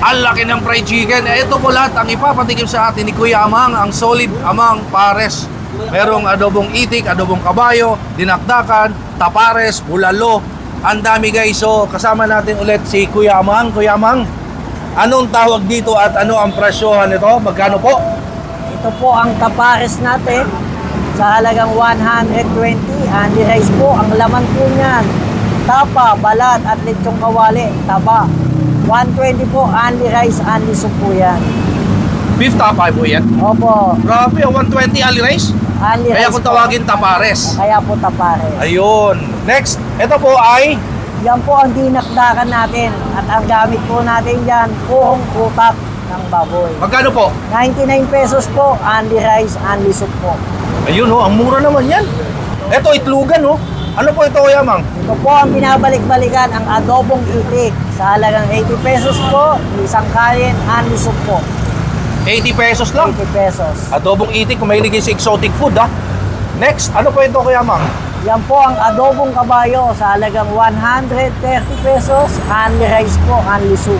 Ang laki ng fried chicken. Ito po lahat ang ipapatikim sa atin ni Kuya Amang, ang solid Amang Pares. Merong adobong itik, adobong kabayo, dinakdakan, tapares, bulalo. Ang dami guys. So kasama natin ulit si Kuya Amang. Kuya Amang, anong tawag dito at ano ang presyohan nito? Magkano po? Ito po ang tapares natin sa halagang 120. Andy rice po, ang laman po niyan. Tapa, balat at lechong kawali, taba. 120 po, only rice, only soup po yan. Beef tapay po yan. Opo, Grabe, 120 ali rice. only rice Kaya kung po. tawagin tapares. Kaya po tapares. Ayun. Next, ito po ay Yan po ang dinakdakan natin. At ang gamit po natin dyan, puhong utak ng baboy. magkano po? 99 pesos po, only rice, only soup po. Ayun oh, ang mura naman yan. Ito itlugan oh. Ano po ito Kuya Amang? Ito po ang binabalik-balikan, ang adobong itik. Sa halagang 80 pesos po, isang kanin, only soup po. 80 pesos lang. 80 pesos. Adobong itik kung mahilig sa exotic food ha. Next, ano po ito Kuya Amang? Yan po ang adobong kabayo sa halagang 130 pesos, only rice po, only soup.